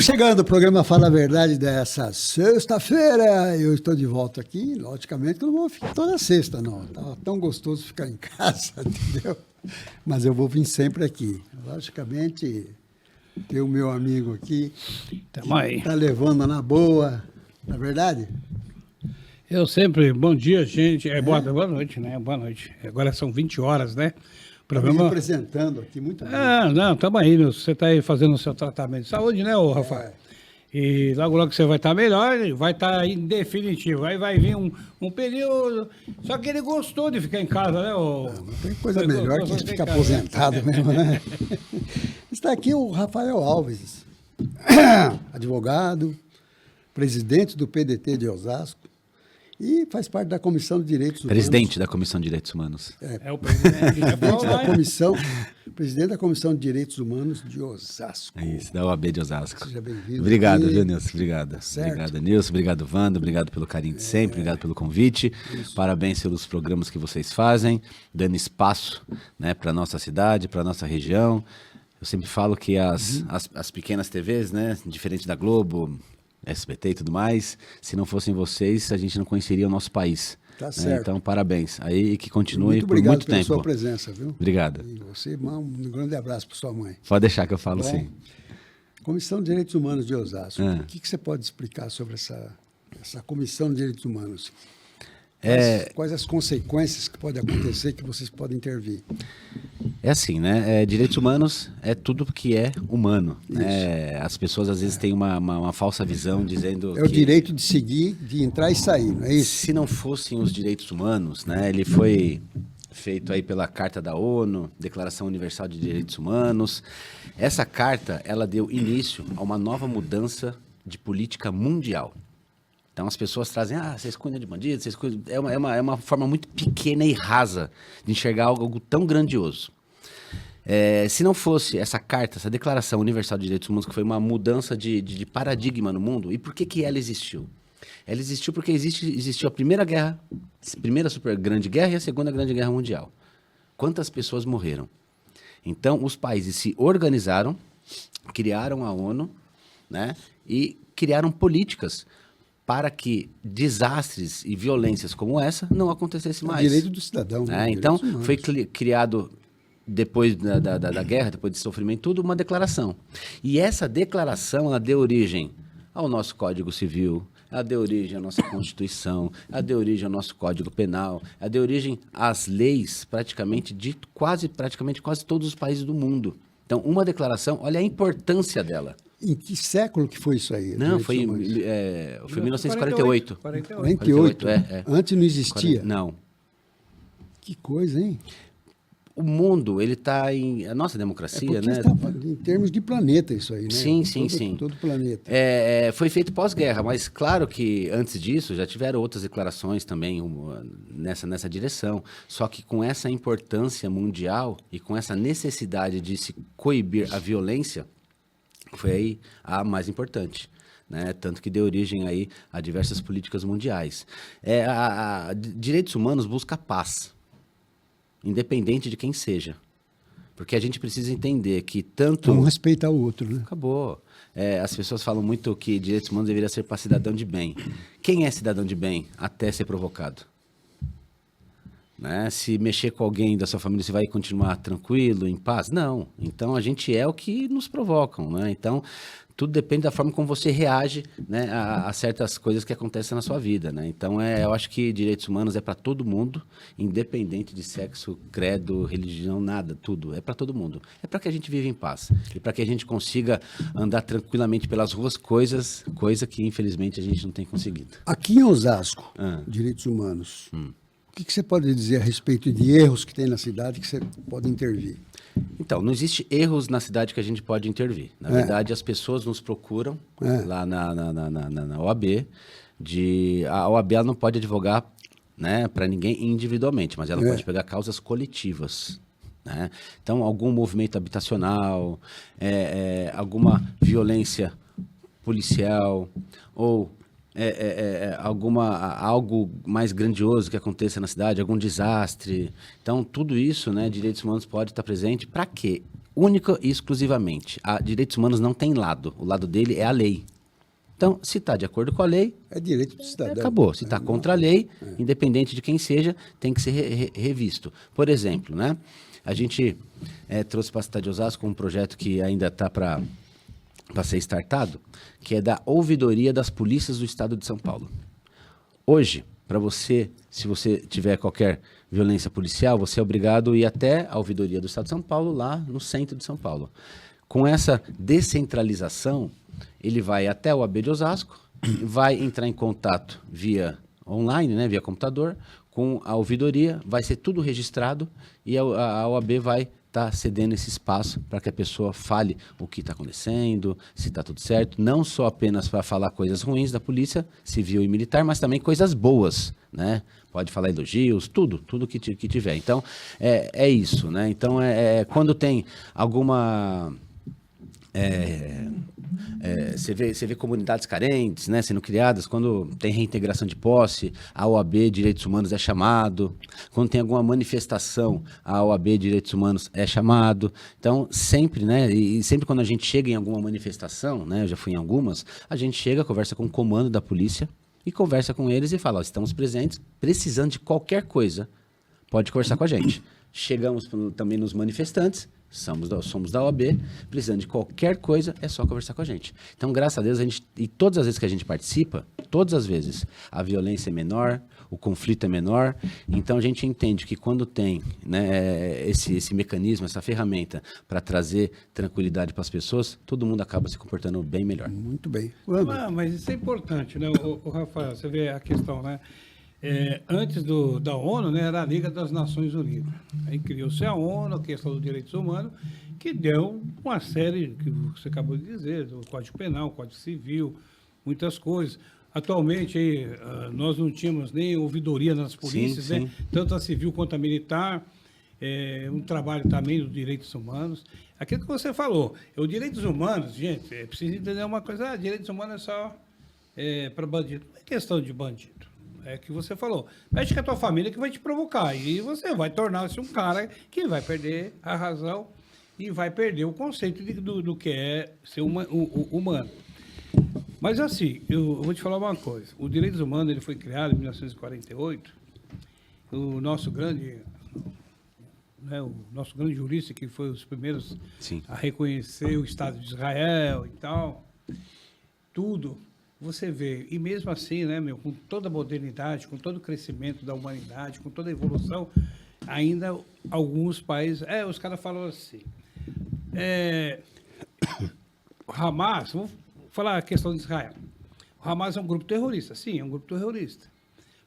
chegando o programa Fala a Verdade dessa sexta-feira. Eu estou de volta aqui. Logicamente que eu não vou ficar toda sexta, não. Tá tão gostoso ficar em casa, entendeu? Mas eu vou vir sempre aqui. Logicamente, tem o meu amigo aqui Tamo aí. Tá levando na boa, não é verdade? Eu sempre, bom dia, gente. Boa noite, né? Boa noite. Agora são 20 horas, né? Me representando aqui, muito bem. Não, estamos aí. Você está aí fazendo o seu tratamento de saúde, né, ô Rafael? E logo você vai estar melhor, vai estar em definitivo. Aí vai vir um período. Só que ele gostou de ficar em casa, né? Não tem coisa melhor que ficar aposentado mesmo, né? Está aqui o Rafael Alves, advogado, presidente do PDT de Osasco e faz parte da Comissão de Direitos Humanos. Presidente da Comissão de Direitos Humanos. É o presidente presidente da Comissão de Direitos Humanos de Osasco. É isso, da OAB de Osasco. Seja bem-vindo. Obrigado, viu, Nilson? Obrigado. Certo. Obrigado, Nilson. Obrigado, Wanda. Obrigado pelo carinho de sempre. Obrigado pelo convite. Isso. Parabéns pelos programas que vocês fazem, dando espaço, né, para a nossa cidade, para a nossa região. Eu sempre falo que as pequenas TVs, né, diferente da Globo, SBT e tudo mais, se não fossem vocês, a gente não conheceria o nosso país. Tá certo. Então, parabéns. Aí que continue muito por muito tempo. Obrigado pela tempo. sua presença, viu? Obrigado. E você, um grande abraço para sua mãe. Pode deixar que eu falo sim. Comissão de Direitos Humanos de Osasco. O que você pode explicar sobre essa Comissão de Direitos Humanos? Quais as consequências que podem acontecer que vocês podem intervir? É assim, né? Direitos humanos é tudo que é humano. As pessoas às vezes têm uma falsa visão dizendo que... o direito de seguir, de entrar e sair, não é isso? Se não fossem os direitos humanos, né? Ele foi feito aí pela Carta da ONU, Declaração Universal de Direitos Humanos. Essa carta, ela deu início a uma nova mudança de política mundial. Então as pessoas trazem, vocês cuidam de bandidos, vocês cuidam... É uma forma muito pequena e rasa de enxergar algo tão grandioso. Se não fosse essa carta, essa Declaração Universal de Direitos Humanos, que foi uma mudança de paradigma no mundo, e por que ela existiu? Ela existiu porque existiu a primeira super grande guerra e a segunda grande guerra mundial. Quantas pessoas morreram? Então os países se organizaram, criaram a ONU, né, e criaram políticas para que desastres e violências como essa não acontecessem mais. O direito do cidadão. Então, foi criado, depois da guerra, depois desse sofrimento, tudo, uma declaração. E essa declaração, ela deu origem ao nosso Código Civil, ela deu origem à nossa Constituição, ela deu origem ao nosso Código Penal, ela deu origem às leis praticamente quase todos os países do mundo. Então, uma declaração, olha a importância dela. Em que século que foi isso aí? Não, foi 1948. 48? Antes não existia? Não. Que coisa, hein? O mundo, ele está em... A nossa democracia, né? Em termos de planeta isso aí, né? Sim. Todo o planeta. Foi feito pós-guerra, mas claro que antes disso já tiveram outras declarações também nessa direção. Só que com essa importância mundial e com essa necessidade de se coibir a violência, foi aí a mais importante, né? Tanto que deu origem aí a diversas políticas mundiais. Direitos humanos busca paz, independente de quem seja, porque a gente precisa entender que tanto... Um respeita o outro, né? Acabou. As pessoas falam muito que direitos humanos deveria ser para cidadão de bem. Quem é cidadão de bem até ser provocado? Né? Se mexer com alguém da sua família, você vai continuar tranquilo, em paz? Não. Então, a gente é o que nos provocam, né? Então, tudo depende da forma como você reage, né, a certas coisas que acontecem na sua vida, né? Então, eu acho que direitos humanos é para todo mundo, independente de sexo, credo, religião, nada, tudo. É para todo mundo. É para que a gente viva em paz. E para que a gente consiga andar tranquilamente pelas ruas, coisa que, infelizmente, a gente não tem conseguido. Aqui em Osasco, direitos humanos... O que você pode dizer a respeito de erros que tem na cidade que você pode intervir? Então, não existe erros na cidade que a gente pode intervir. Na verdade, as pessoas nos procuram lá na OAB. A OAB ela não pode advogar, né, para ninguém individualmente, mas ela pode pegar causas coletivas. Né? Então, algum movimento habitacional, alguma violência policial ou... algo mais grandioso que aconteça na cidade, algum desastre. Então, tudo isso, né, direitos humanos pode estar presente. Para quê? única e exclusivamente. A direitos humanos não tem lado. O lado dele é a lei. Então, se está de acordo com a lei, É direito do cidadão. acabou. Se está contra a lei, independente de quem seja, tem que ser revisto. Por exemplo, né, a gente trouxe para a cidade de Osasco um projeto que ainda está para ser startado, que é da ouvidoria das polícias do estado de São Paulo. Hoje, para você, se você tiver qualquer violência policial, você é obrigado a ir até a ouvidoria do estado de São Paulo, lá no centro de São Paulo. Com essa descentralização, ele vai até o AB de Osasco, vai entrar em contato via online, né, via computador, com a ouvidoria, vai ser tudo registrado e a OAB vai estar cedendo esse espaço para que a pessoa fale o que está acontecendo, se está tudo certo, não só apenas para falar coisas ruins da polícia civil e militar, mas também coisas boas, né? Pode falar elogios, tudo que tiver. Então, é isso, né? Então, quando tem alguma... Você vê comunidades carentes, né, sendo criadas, quando tem reintegração de posse, a OAB Direitos Humanos é chamado, quando tem alguma manifestação, a OAB Direitos Humanos é chamado. Então, sempre, né, e sempre quando a gente chega em alguma manifestação, né, eu já fui em algumas, a gente chega, conversa com o comando da polícia e conversa com eles e fala, ó, estamos presentes, precisando de qualquer coisa, pode conversar com a gente. Chegamos também nos manifestantes, somos da OAB, precisando de qualquer coisa, é só conversar com a gente. Então, graças a Deus, e todas as vezes que a gente participa, todas as vezes, a violência é menor, o conflito é menor, então a gente entende que quando tem, né, esse mecanismo, essa ferramenta para trazer tranquilidade para as pessoas, todo mundo acaba se comportando bem melhor. Muito bem. Mas isso é importante, né, o Rafael? Você vê a questão, né? Antes da ONU, né, era a Liga das Nações Unidas. Aí criou-se a ONU, a questão dos direitos humanos, que deu uma série, que você acabou de dizer, do Código Penal, Código Civil, muitas coisas. Atualmente, aí, nós não tínhamos nem ouvidoria nas polícias, sim. né, tanto a civil quanto a militar, um trabalho também dos direitos humanos. Aquilo que você falou, os direitos humanos, gente, é preciso entender uma coisa, direitos humanos é só para bandido. Não é questão de bandido. É que você falou, mexe com a tua família que vai te provocar. E você vai tornar-se um cara que vai perder a razão e vai perder o conceito do que é ser humano. Mas assim, eu vou te falar uma coisa. O direitos humanos ele foi criado em 1948. O nosso grande jurista, que foi os primeiros Sim. a reconhecer o Estado de Israel e tal, tudo... Você vê, e mesmo assim, né, com toda a modernidade, com todo o crescimento da humanidade, com toda a evolução, ainda alguns países... os caras falam assim... o Hamas, vamos falar a questão de Israel. O Hamas é um grupo terrorista, sim, é um grupo terrorista.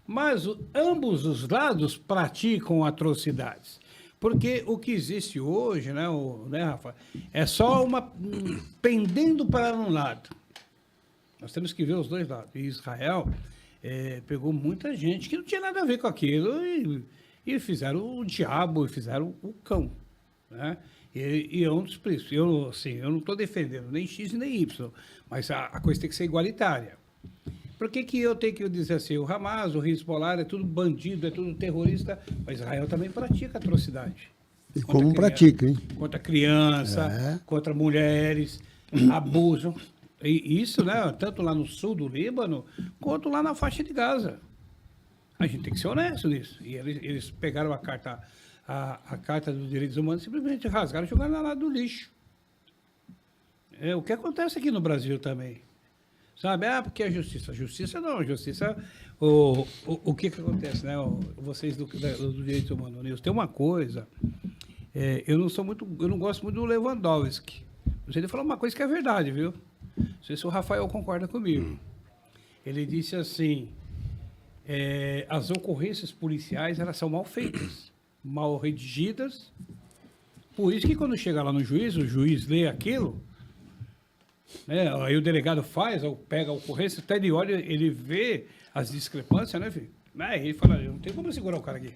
Mas ambos os lados praticam atrocidades. Porque o que existe hoje, né, Rafa, é só pendendo para um lado. Nós temos que ver os dois lados. E Israel pegou muita gente que não tinha nada a ver com aquilo e fizeram o diabo, e fizeram o cão. Né? E é um dos preços. Eu não estou defendendo nem X nem Y, mas a coisa tem que ser igualitária. Por que eu tenho que dizer assim, o Hamas, o Hezbollah é tudo bandido, é tudo terrorista, mas Israel também pratica atrocidade. E como pratica, hein? Contra criança, contra mulheres, abusam. E isso, né, tanto lá no sul do Líbano, quanto lá na faixa de Gaza. A gente tem que ser honesto nisso. E eles pegaram a carta dos direitos humanos, simplesmente rasgaram e jogaram na lado do lixo. O que acontece aqui no Brasil também. Sabe? Porque a justiça. Justiça não, a justiça... O que acontece, né? Vocês do direitos humanos, Nilson, tem uma coisa... eu não gosto muito do Lewandowski. Ele falou uma coisa que é verdade, viu? Não sei se o Rafael concorda comigo. Ele disse assim, as ocorrências policiais elas são mal feitas, mal redigidas. Por isso que quando chega lá no juiz, o juiz lê aquilo, né, aí o delegado pega a ocorrência, até ele olha, ele vê as discrepâncias, né, filho? Aí ele fala, eu não tenho como segurar o cara aqui.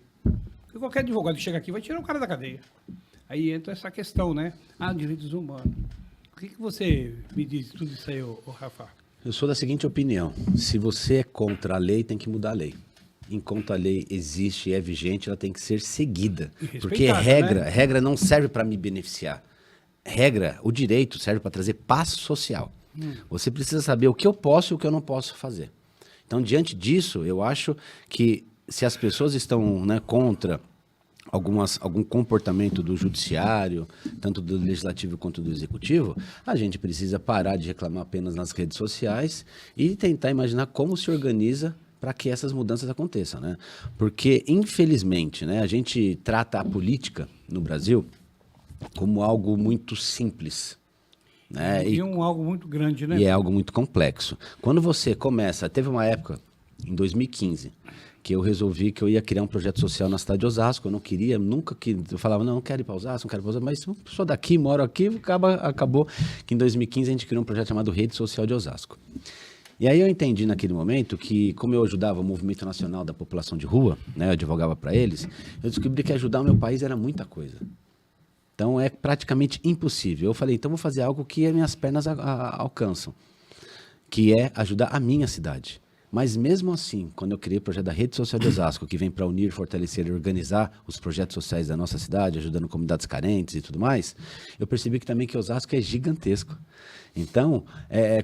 Porque qualquer advogado que chega aqui vai tirar o cara da cadeia. Aí entra essa questão, né? Direitos humanos. O que você me diz tudo isso aí, Rafa? Eu sou da seguinte opinião. Se você é contra a lei, tem que mudar a lei. Enquanto a lei existe e é vigente, ela tem que ser seguida. Porque regra não serve para me beneficiar. regra, o direito serve para trazer paz social. Você precisa saber o que eu posso e o que eu não posso fazer. Então, diante disso, eu acho que se as pessoas estão, né, contra algum comportamento do judiciário, tanto do legislativo quanto do executivo, a gente precisa parar de reclamar apenas nas redes sociais e tentar imaginar como se organiza para que essas mudanças aconteçam, né? Porque, infelizmente, né, a gente trata a política no Brasil como algo muito simples, né? E algo muito grande, né? E é algo muito complexo. Quando você começa... Teve uma época, em 2015, que eu resolvi que eu ia criar um projeto social na cidade de Osasco. Eu não queria, nunca que... Eu falava, não quero ir para Osasco, não quero ir para Osasco. Mas eu sou daqui, moro aqui, acabou que em 2015 a gente criou um projeto chamado Rede Social de Osasco. E aí eu entendi naquele momento que, como eu ajudava o movimento nacional da população de rua, né, eu advogava para eles, eu descobri que ajudar o meu país era muita coisa. Então é praticamente impossível. Eu falei, então vou fazer algo que as minhas pernas alcançam, que é ajudar a minha cidade. Mas mesmo assim, quando eu criei o projeto da Rede Social de Osasco, que vem para unir, fortalecer e organizar os projetos sociais da nossa cidade, ajudando comunidades carentes e tudo mais, eu percebi que também que Osasco é gigantesco. Então,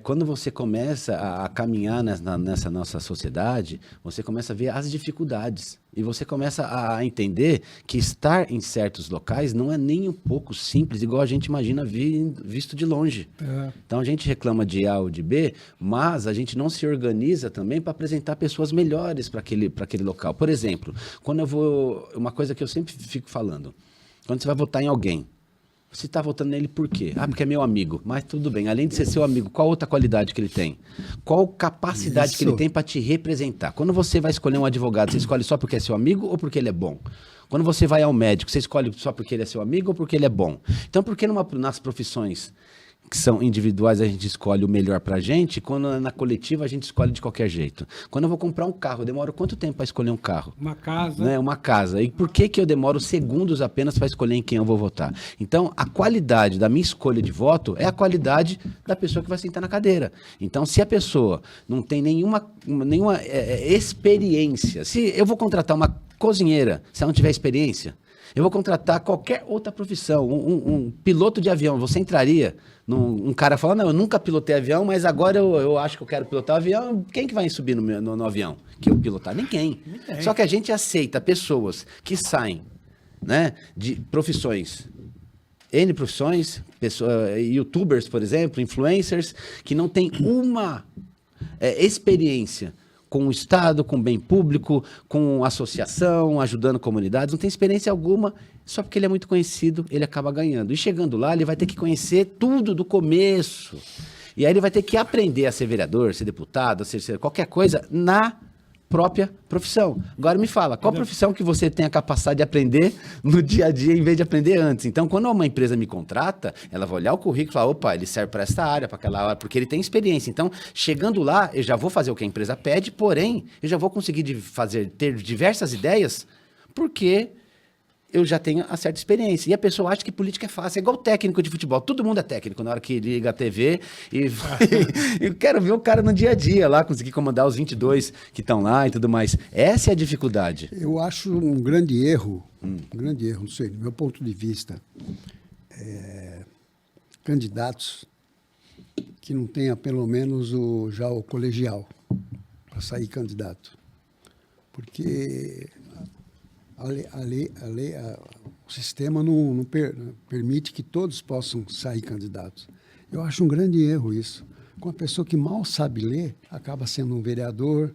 quando você começa a caminhar nessa nossa sociedade, você começa a ver as dificuldades. E você começa a entender que estar em certos locais não é nem um pouco simples, igual a gente imagina visto de longe. Então, a gente reclama de A ou de B, mas a gente não se organiza também para apresentar pessoas melhores para aquele local. Por exemplo, quando eu vou... Uma coisa que eu sempre fico falando. Quando você vai votar em alguém, você está votando nele por quê? Ah, porque é meu amigo. Mas tudo bem, além de ser seu amigo, qual outra qualidade que ele tem? Qual capacidade que ele tem para te representar? Quando você vai escolher um advogado, você escolhe só porque é seu amigo ou porque ele é bom? Quando você vai ao médico, você escolhe só porque ele é seu amigo ou porque ele é bom? Então, por que nas profissões que são individuais a gente escolhe o melhor pra gente, quando na coletiva a gente escolhe de qualquer jeito? Quando eu vou comprar um carro, eu demoro quanto tempo para escolher um carro? Uma casa. Né? Uma casa. E por que eu demoro segundos apenas para escolher em quem eu vou votar? Então, a qualidade da minha escolha de voto é a qualidade da pessoa que vai sentar na cadeira. Então, se a pessoa não tem nenhuma experiência, se eu vou contratar uma cozinheira, se ela não tiver experiência, eu vou contratar qualquer outra profissão, um piloto de avião, você entraria um cara falando, não, eu nunca pilotei avião, mas agora eu acho que eu quero pilotar o avião, quem que vai subir no avião que eu pilotar? Ninguém. Só que a gente aceita pessoas que saem, né, de profissões, N profissões, youtubers, por exemplo, influencers, que não têm uma experiência com o Estado, com o bem público, com associação, ajudando comunidades, não tem experiência alguma, só porque ele é muito conhecido, ele acaba ganhando. E chegando lá, ele vai ter que conhecer tudo do começo. E aí ele vai ter que aprender a ser vereador, ser deputado, a ser qualquer coisa na própria profissão. Agora me fala, qual profissão que você tem a capacidade de aprender no dia a dia em vez de aprender antes? Então, quando uma empresa me contrata, ela vai olhar o currículo e falar, opa, ele serve para esta área, para aquela área, porque ele tem experiência. Então, chegando lá, eu já vou fazer o que a empresa pede, porém, eu já vou conseguir ter diversas ideias, porque eu já tenho a certa experiência. E a pessoa acha que política é fácil. É igual técnico de futebol. Todo mundo é técnico na hora que liga a TV. E eu quero ver o cara no dia a dia lá, conseguir comandar os 22 que estão lá e tudo mais. Essa é a dificuldade. Eu acho um grande erro, não sei, do meu ponto de vista, candidatos que não tenha pelo menos já o colegial para sair candidato. Porque o sistema não permite que todos possam sair candidatos. Eu acho um grande erro isso. Com uma pessoa que mal sabe ler, acaba sendo um vereador.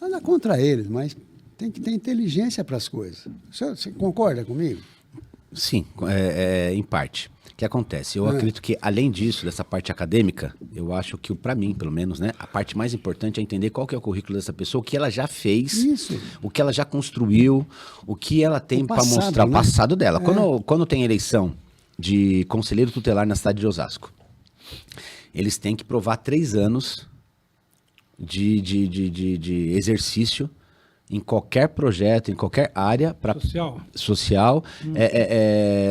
Nada contra eles, mas tem que ter inteligência para as coisas. Você concorda comigo? Sim, em parte. O que acontece? Eu acredito que, além disso, dessa parte acadêmica, eu acho que, para mim, pelo menos, né, a parte mais importante é entender qual que é o currículo dessa pessoa, o que ela já fez, o que ela já construiu, o que ela tem para mostrar, o passado dela. Quando tem eleição de conselheiro tutelar na cidade de Osasco, eles têm que provar 3 anos de exercício em qualquer projeto, em qualquer área social,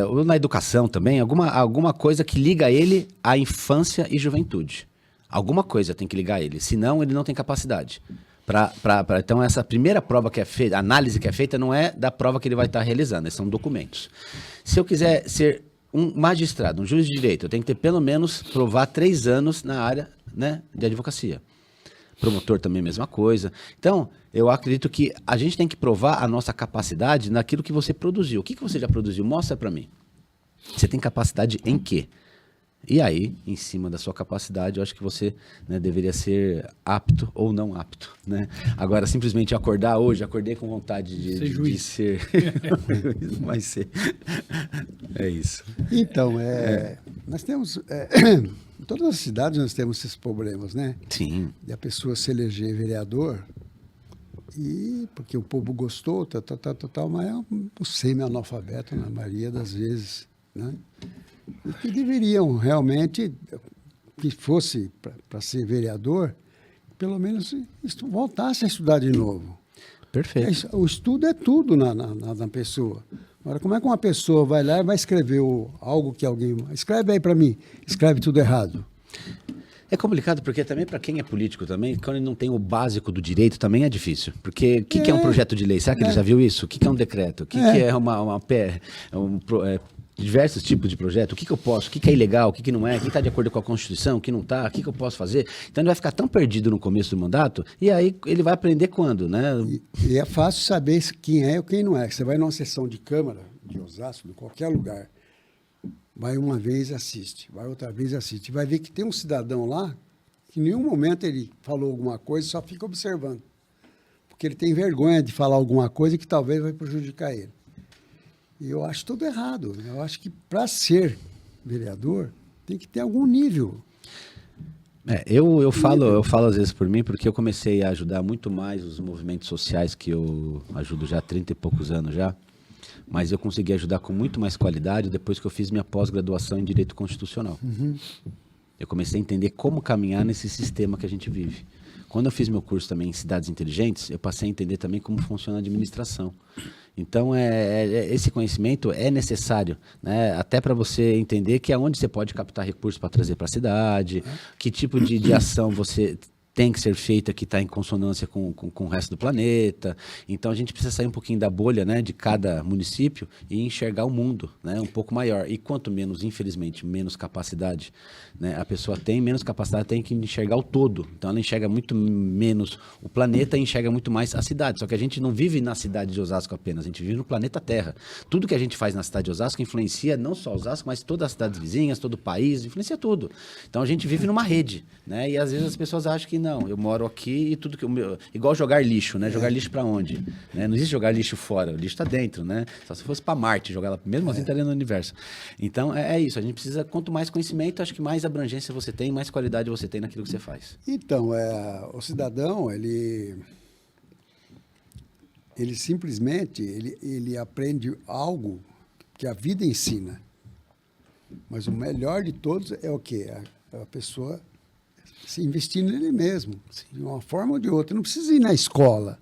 ou na educação também, alguma coisa que liga ele à infância e juventude. Alguma coisa tem que ligar ele, senão ele não tem capacidade. Então, essa primeira prova que é feita, a análise que é feita, não é da prova que ele vai estar realizando, são documentos. Se eu quiser ser um magistrado, um juiz de direito, eu tenho que ter pelo menos provar 3 anos na área, né, de advocacia. Promotor também, mesma coisa. Então, eu acredito que a gente tem que provar a nossa capacidade naquilo que você produziu. O que você já produziu? Mostra para mim. Você tem capacidade em quê? E aí, em cima da sua capacidade, eu acho que você, né, deveria ser apto ou não apto, né? Agora, simplesmente acordar hoje, acordei com vontade de juiz. ser... Vai ser... É isso. Então, nós temos... em todas as cidades nós temos esses problemas, né? Sim. De a pessoa se eleger vereador, e porque o povo gostou, tal, mas é um semi-analfabeto na maioria das vezes, né? E que deveriam realmente, que fosse para ser vereador, pelo menos voltasse a estudar de novo. Perfeito. O estudo é tudo na pessoa. Agora, como é que uma pessoa vai lá e vai escrever algo que alguém... Escreve aí para mim, escreve tudo errado. É complicado porque também para quem é político também, quando ele não tem o básico do direito, também é difícil. Porque o que é um projeto de lei? Será que ele já viu isso? O que é um decreto? O que é diversos tipos de projeto? O que eu posso? O que é ilegal? O que não é? O que está de acordo com a Constituição? O que não está? O que eu posso fazer? Então ele vai ficar tão perdido no começo do mandato e aí ele vai aprender quando, né? E é fácil saber quem é ou quem não é. Você vai numa sessão de Câmara, de Osasco, de qualquer lugar, vai uma vez assiste, vai outra vez assiste. Vai ver que tem um cidadão lá que em nenhum momento ele falou alguma coisa, só fica observando. Porque ele tem vergonha de falar alguma coisa que talvez vai prejudicar ele. E eu acho tudo errado. Eu acho que para ser vereador tem que ter algum nível. Eu falo às vezes por mim, porque eu comecei a ajudar muito mais os movimentos sociais que eu ajudo já há 30 e poucos anos já. Mas eu consegui ajudar com muito mais qualidade depois que eu fiz minha pós-graduação em Direito Constitucional. Uhum. Eu comecei a entender como caminhar nesse sistema que a gente vive. Quando eu fiz meu curso também em Cidades Inteligentes, eu passei a entender também como funciona a administração. Então, esse conhecimento é necessário, né? Até para você entender que é onde você pode captar recursos para trazer para a cidade, que tipo de ação você tem que ser feita que está em consonância com o resto do planeta. Então, a gente precisa sair um pouquinho da bolha, né, de cada município e enxergar o mundo, né, um pouco maior. E quanto menos, infelizmente, menos capacidade, né, a pessoa tem, menos capacidade tem que enxergar o todo. Então, ela enxerga muito menos o planeta e enxerga muito mais a cidade. Só que a gente não vive na cidade de Osasco apenas, a gente vive no planeta Terra. Tudo que a gente faz na cidade de Osasco influencia não só Osasco, mas todas as cidades vizinhas, todo o país, influencia tudo. Então, a gente vive numa rede, né, e às vezes as pessoas acham que não, eu moro aqui e tudo que... Igual jogar lixo, né? Jogar lixo para onde? Né? Não existe jogar lixo fora, o lixo está dentro, né? Só se fosse para Marte, jogar lá, mesmo assim estaria no universo. Então, é isso, a gente precisa, quanto mais conhecimento, acho que mais abrangência você tem, mais qualidade você tem naquilo que você faz. Então, o cidadão, ele simplesmente, ele aprende algo que a vida ensina. Mas o melhor de todos é o quê? A pessoa se investir nele mesmo, de uma forma ou de outra. Não precisa ir na escola,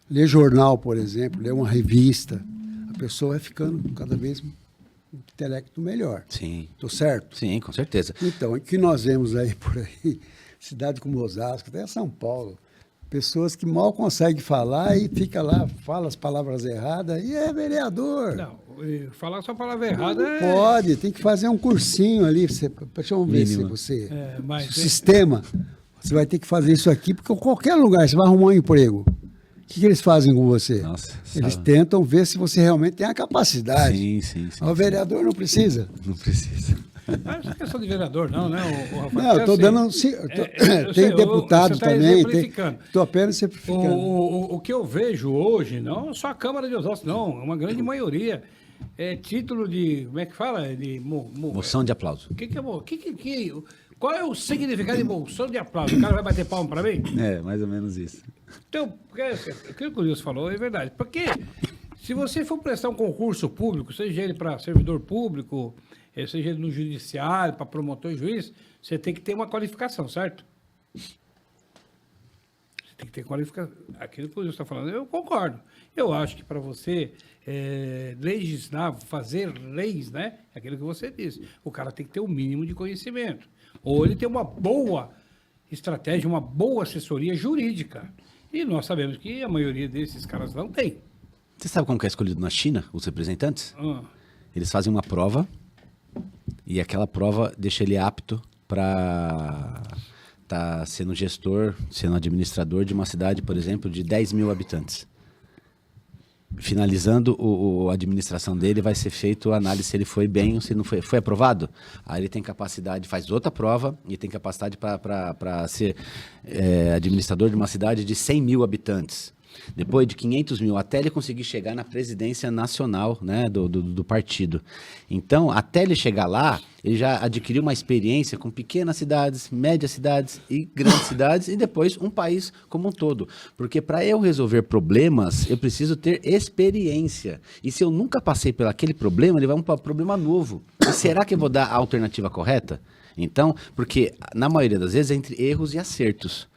ler jornal, por exemplo, ler uma revista. A pessoa vai ficando cada vez um intelecto melhor. Sim. Estou certo? Sim, com certeza. Então, o que nós vemos aí por aí, cidade como Osasco, até São Paulo, pessoas que mal conseguem falar e fica lá, fala as palavras erradas e é vereador. Não, falar só a palavra errada não pode, tem que fazer um cursinho ali. Deixa eu ver se você... o sistema, você vai ter que fazer isso aqui, porque em qualquer lugar você vai arrumar um emprego. O que eles fazem com você? Nossa, eles tentam ver se você realmente tem a capacidade. Sim. O vereador não precisa. Não precisa. Mas não é questão de vereador, não, né, o Rafael? Não, eu estou dando... tem deputados também. Estou apenas simplificando. O que eu vejo hoje, não só a Câmara de Osasco, não, é uma grande maioria. É título de... Como é que fala? Moção de aplauso. Qual é o significado de moção de aplauso? O cara vai bater palma para mim? É, mais ou menos isso. Então, aquilo que o Wilson falou é verdade. Porque se você for prestar um concurso público, seja ele para servidor público, seja ele no judiciário, para promotor e juiz, você tem que ter uma qualificação, certo? Você tem que ter qualificação. Aquilo que o Wilson está falando, eu concordo. Eu acho que para você legislar, fazer leis, né? É aquilo que você disse. O cara tem que ter o mínimo de conhecimento. Ou ele tem uma boa estratégia, uma boa assessoria jurídica. E nós sabemos que a maioria desses caras não tem. Você sabe como que é escolhido na China, os representantes? Eles fazem uma prova E aquela prova deixa ele apto para estar sendo gestor, sendo administrador de uma cidade, por exemplo, de 10 mil habitantes. Finalizando a administração dele, vai ser feito a análise se ele foi bem ou se não foi. Foi aprovado? Aí ele tem capacidade, faz outra prova e tem capacidade para ser administrador de uma cidade de 100 mil habitantes. Depois de 500 mil, até ele conseguir chegar na presidência nacional, né, do partido. Então, até ele chegar lá, ele já adquiriu uma experiência com pequenas cidades, médias cidades e grandes cidades, e depois um país como um todo. Porque para eu resolver problemas, eu preciso ter experiência. E se eu nunca passei por aquele problema, ele vai para um problema novo. E será que eu vou dar a alternativa correta? Então, porque na maioria das vezes é entre erros e acertos,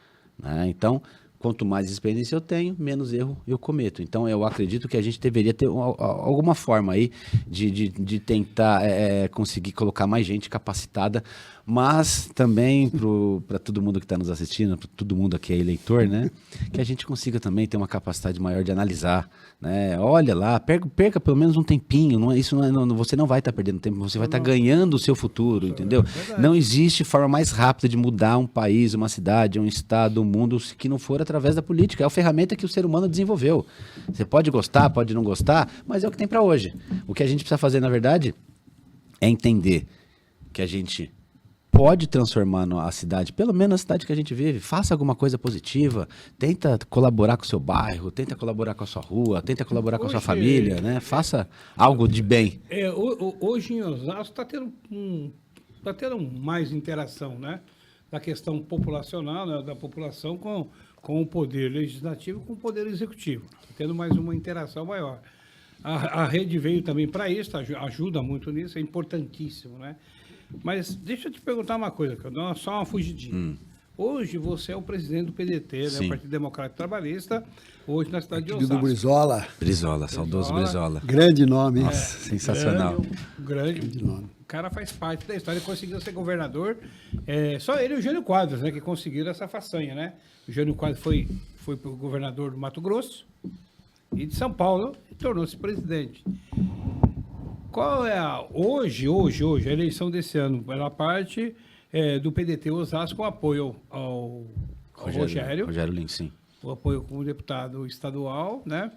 né? Então, quanto mais experiência eu tenho, menos erro eu cometo. Então, eu acredito que a gente deveria ter alguma forma aí de tentar conseguir colocar mais gente capacitada, mas também para todo mundo que está nos assistindo, para todo mundo que é eleitor, né, que a gente consiga também ter uma capacidade maior de analisar, né? Olha lá, perca pelo menos um tempinho. Você não vai estar perdendo tempo, você vai estar ganhando o seu futuro, entendeu? Não existe forma mais rápida de mudar um país, uma cidade, um estado, um mundo que não for através da política. É a ferramenta que o ser humano desenvolveu. Você pode gostar, pode não gostar, mas é o que tem para hoje. O que a gente precisa fazer, na verdade, é entender que a gente pode transformar a cidade, pelo menos a cidade que a gente vive. Faça alguma coisa positiva, tenta colaborar com o seu bairro, tenta colaborar com a sua rua, tenta colaborar com a sua família, né? Faça algo de bem. Hoje em Osasco está tendo mais interação, né? Da questão populacional, né? Da população com o poder legislativo e com o poder executivo. Tá tendo mais uma interação maior. A rede veio também para isso, ajuda muito nisso, é importantíssimo, né? Mas deixa eu te perguntar uma coisa, que eu dou só uma fugidinha. Hoje você é o presidente do PDT, né, o Partido Democrático Trabalhista, hoje na cidade de Osasco. Do Brizola. Brizola, saudoso Brizola. Grande nome. Nossa, sensacional. Grande nome. O cara faz parte da história, ele conseguiu ser governador. Só ele e o Jânio Quadros, né, que conseguiram essa façanha, né? O Jânio Quadros foi governador do Mato Grosso e de São Paulo e tornou-se presidente. Qual é hoje, a eleição desse ano, pela parte do PDT Osasco, com apoio ao Rogério. Rogério Lins, sim. O apoio como deputado estadual, né?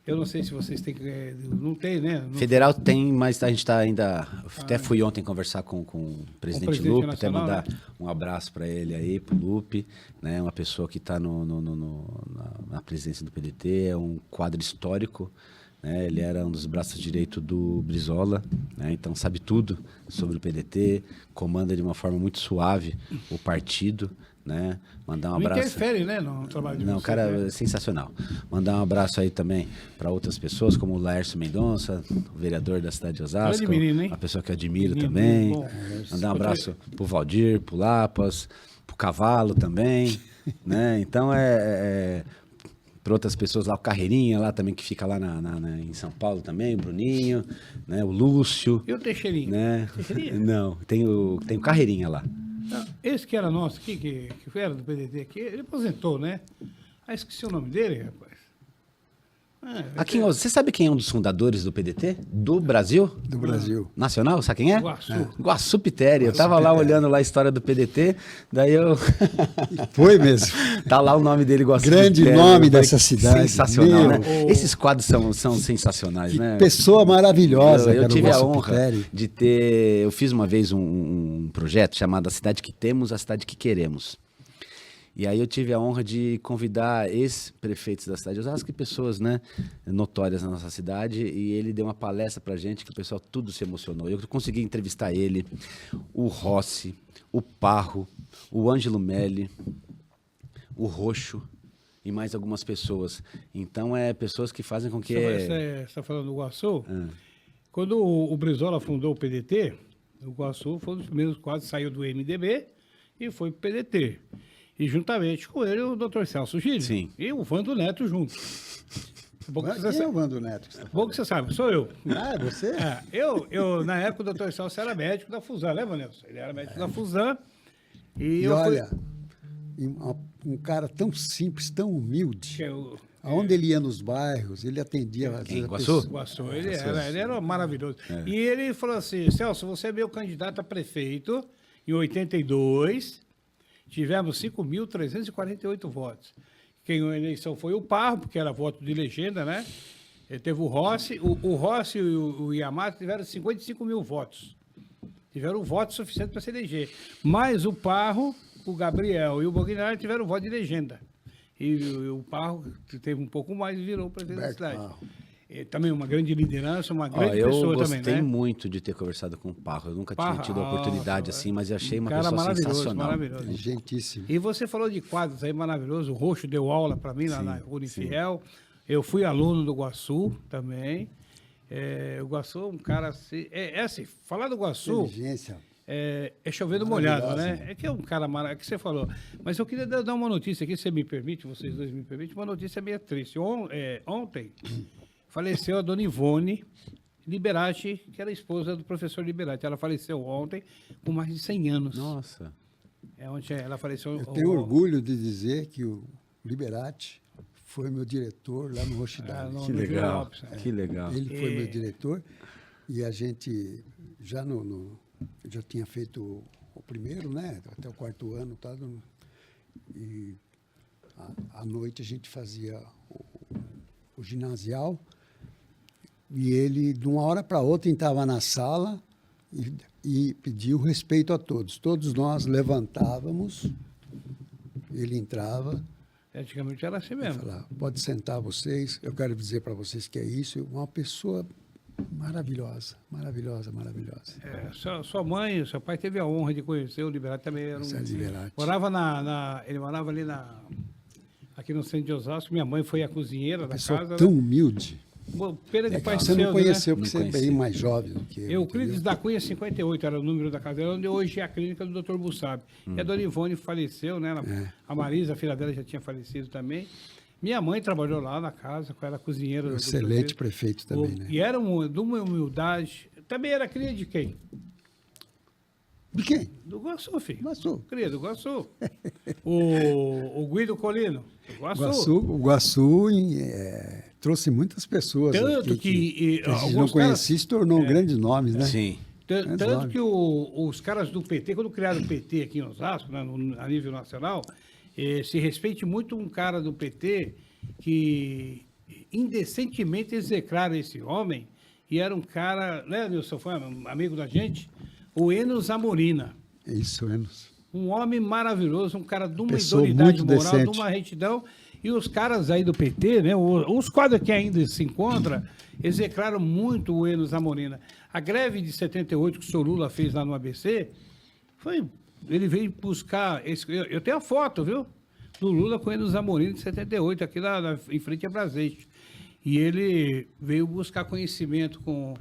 Eu não sei se vocês têm não tem, né? Federal tem, mas a gente está ainda... Até fui ontem conversar com o presidente Lupe, até mandar um abraço para ele aí, para o Lupe, né? Uma pessoa que está na presidência do PDT, é um quadro histórico, né? Ele era um dos braços direitos do Brizola, né? Então sabe tudo sobre o PDT, comanda de uma forma muito suave o partido, né? Mandar um abraço. Não interfere, né, no trabalho de Não, você, cara, né? é sensacional. Mandar um abraço aí também para outras pessoas, como o Laércio Mendonça, o vereador da cidade de Osasco, menino, hein? a pessoa que eu admiro Menino, também. bom. Mandar um abraço pro Valdir, pro Lapas, pro Cavalo também, né? Então para outras pessoas lá, o Carreirinha lá também, que fica lá em São Paulo também, o Bruninho, né? O Lúcio. E o Teixeirinho? Né? Teixeirinha? Não, tem o Carreirinha lá. Não, esse que era nosso aqui, que era do PDT aqui, ele aposentou, né? Esqueci o nome dele, rapaz. Aqui em Osasco, você sabe quem é um dos fundadores do PDT? Do Brasil? Do Brasil. Nacional? Sabe quem é? Guaçu. Guaçu Pitéria. Eu tava lá olhando lá a história do PDT, daí eu... Foi mesmo. Tá lá o nome dele, Guaçu Grande Pitéria. nome dessa cidade. Sensacional, Meu. né? Esses quadros são sensacionais, né? Pessoa maravilhosa. Eu cara, o tive a Guaçu honra Pitéria. de ter... Eu fiz uma vez um projeto chamado A Cidade que Temos, a Cidade que Queremos. E aí eu tive a honra de convidar ex-prefeitos da cidade de Osasco e pessoas, né, notórias na nossa cidade, e ele deu uma palestra pra gente que o pessoal tudo se emocionou. Eu consegui entrevistar ele, o Rossi, o Parro, o Ângelo Melli, o Roxo e mais algumas pessoas. Então, pessoas que fazem com que... Você está falando do Guaçu? Quando o Brizola fundou o PDT, o Guaçu foi um dos primeiros quadros, saiu do MDB e foi para o PDT. E juntamente com ele o Dr. Celso Gilles. Sim. E o Vando Neto junto. Bom que Quem é o Vando Neto? Bom que você sabe, sou eu. Ah, é você? Eu, na época, o Dr. Celso era médico da Fusan, lembra, Nelson? Ele era médico da Fusan. E olha, um cara tão simples, tão humilde. Aonde ele ia nos bairros, ele atendia às Em vezes, a Iguaçu? pessoa- Guaçu, ele era maravilhoso. E ele falou assim, Celso, você é meu candidato a prefeito em 82, tivemos 5.348 votos. Quem ganhou a eleição foi o Parro, porque era voto de legenda, né? Ele teve o Rossi, o Rossi e o Yamato tiveram 55 mil votos. Tiveram voto suficiente para se eleger. Mas o Parro, o Gabriel e o Bognari tiveram voto de legenda. E o Parro, que teve um pouco mais, virou presidente da Roberto cidade. Parro. Também uma grande liderança, uma Ó, grande eu pessoa gostei também, né? muito de ter conversado com o Parro. Eu nunca tinha Parro, tido a oportunidade nossa, assim, mas eu achei uma cara pessoa maravilhoso, sensacional. maravilhoso. Inteligentíssimo. E você falou de quadros aí maravilhoso. O Roxo deu aula para mim lá na Unifiel. Eu fui aluno do Guaçu também. O Guaçu é um cara assim. Assim, falar do Guaçu Inteligência. é chovendo molhado, Maravilhosa. né? É que é um cara maravilhoso, é que você falou. Mas eu queria dar uma notícia aqui, se você me permite, vocês dois me permitem, uma notícia meio triste. Ontem faleceu a dona Ivone Liberati, que era esposa do professor Liberati. Ela faleceu ontem com mais de 100 anos. Nossa. Ontem ela faleceu. Eu tenho orgulho de dizer que o Liberati foi meu diretor lá no Rochidale. no Que Vila legal. Lopes, né? Que legal. Ele foi meu diretor e a gente já eu já tinha feito o primeiro, né? Até o 4º ano, tá? E à noite a gente fazia o ginasial e ele, de uma hora para outra, entrava na sala e pediu respeito a todos. Todos nós levantávamos, ele entrava. Antigamente era assim Eu mesmo. falava, pode sentar vocês, eu quero dizer para vocês que é isso, uma pessoa maravilhosa, maravilhosa, maravilhosa. Sua mãe, seu pai teve a honra de conhecer o Liberati também. Era Esse é Liberati. Morava ele morava ali aqui no centro de Osasco. Minha mãe foi a cozinheira da Pessoa casa. tão Né? humilde. Pena de pai Você não seu, conheceu, né? porque Não você é conheci. bem mais jovem do que eu. Euclides entendeu? da Cunha 58 era o número da casa dela, onde hoje é a clínica do Dr. Bussab. E a dona Ivone faleceu, né? A Marisa, a filha dela, já tinha falecido também. Minha mãe trabalhou lá na casa, com ela cozinheira. do Excelente prefeito. prefeito também, né? E era de uma humildade. Também era cria de quem? De quem? Do Guaçu, filho. Guaçu. Cria do Guaçu. o Guido Colino. Do Guaçu. O Guaçu trouxe muitas pessoas Tanto aqui que, a gente alguns não conhecia, caras- se tornou grandes nomes, né? Sim. Tanto Exato. que os caras do PT, quando criaram o PT aqui em Osasco, né, a nível nacional, se respeite muito um cara do PT que indecentemente execraram esse homem, e era um cara, né, Nilson, foi amigo da gente, o Enos Zamorina. É isso, Enos. Um homem maravilhoso, um cara de uma Pessoa idoneidade muito moral, decente. de uma retidão. E os caras aí do PT, né, os quadros que ainda se encontram, execraram muito o Enos Zamorina. A greve de 78 que o senhor Lula fez lá no ABC, ele veio buscar, eu tenho a foto, viu? Do Lula com o Enos Zamorina de 78, aqui em frente a Brasete. E ele veio buscar conhecimento com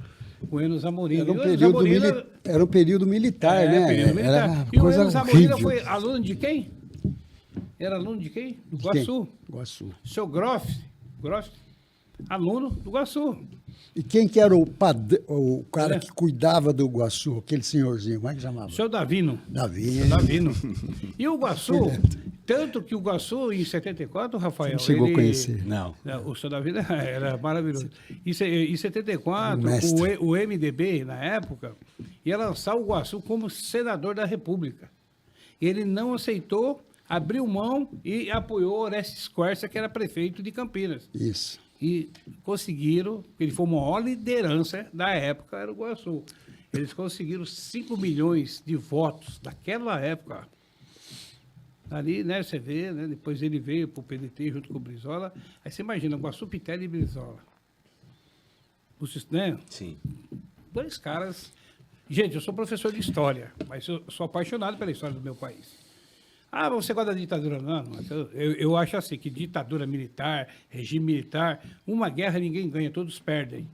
o Enos Zamorina. Era um E o Enos período, Zamorina- era um período militar, né? período militar. Era uma E o coisa Enos Zamorina horrível. foi aluno de quem? Era aluno de quem? Do De quem? Guaçu. Guaçu. Seu Groff, aluno do Guaçu. E quem que era o cara É. que cuidava do Guaçu, aquele senhorzinho, como é que chamava? Seu Davino. Davi. Davino. E o Guaçu, tanto que o Guaçu, em 74, Rafael... Você não chegou a ele- conhecer. Não. O seu Davino era maravilhoso. Em 74, Um mestre. o MDB, na época, ia lançar o Guaçu como senador da República. Ele não aceitou, abriu mão e apoiou Orestes Quercia, que era prefeito de Campinas. Isso. E conseguiram, ele foi a maior liderança da época, era o Guaçu. Eles conseguiram 5 milhões de votos daquela época. Ali, né, você vê, né, depois ele veio para o PDT junto com o Brizola. Aí você imagina, Guaçu, Pitelli e Brizola. Né? Sim. Dois caras. Gente, eu sou professor de história, mas eu sou apaixonado pela história do meu país. Ah, mas você gosta da ditadura? Não, mas eu acho assim, que ditadura militar, regime militar, uma guerra ninguém ganha, todos perdem.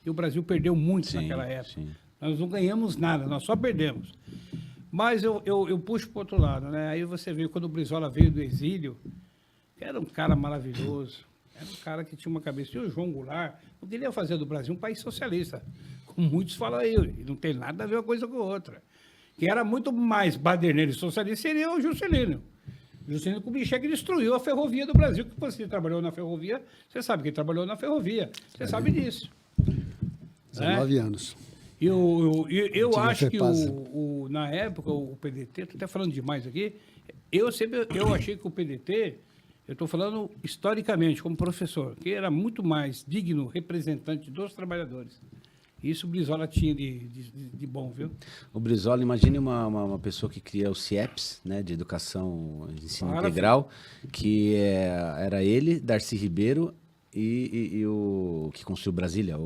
E o Brasil perdeu muito Sim, naquela época. sim. Nós não ganhamos nada, nós só perdemos. Mas eu puxo para o outro lado, né? Aí você vê quando o Brizola veio do exílio, que era um cara maravilhoso, era um cara que tinha uma cabeça. E o João Goulart não queria fazer do Brasil um país socialista, como muitos falam aí, e não tem nada a ver uma coisa com a outra. Que era muito mais baderneiro e socialista, seria o Juscelino. Juscelino Kubitschek destruiu a ferrovia do Brasil. Que você trabalhou na ferrovia, você sabe que ele trabalhou na ferrovia. Você sabe disso. 19 anos. Eu acho que Fepasa. na época o PDT, estou até falando demais aqui, eu achei que o PDT, eu estou falando historicamente, como professor, que era muito mais digno representante dos trabalhadores. Isso o Brizola tinha de bom, viu? O Brizola, imagine uma pessoa que cria o CIEPS, né, de Educação e Ensino Claro. Integral, que era ele, Darcy Ribeiro e o que construiu Brasília,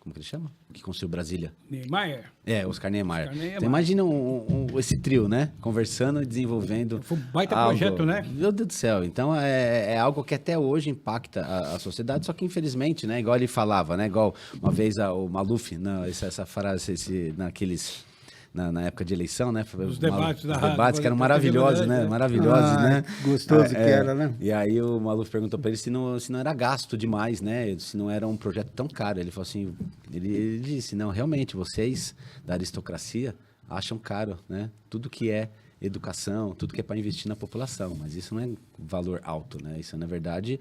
como que ele chama? O que construiu Brasília? Niemeyer. Oscar Niemeyer. Oscar Niemeyer. Então, imagina esse trio, né? Conversando e desenvolvendo. Foi um baita algo. projeto, né? Meu Deus do céu. Então, é algo que até hoje impacta a sociedade, só que infelizmente, né? Igual ele falava, né? Igual uma vez o Maluf, essa frase, na época de eleição, né? Os debates da rádio, debates que eram da maravilhosos, TV né? né? Maravilhosos, né? Gostoso que era, né? E aí o Maluf perguntou para ele se não era gasto demais, né? Se não era um projeto tão caro. Ele falou assim, ele disse, não, realmente, vocês da aristocracia acham caro, né? Tudo que é educação, tudo que é para investir na população, mas isso não é valor alto, né? Isso, na verdade,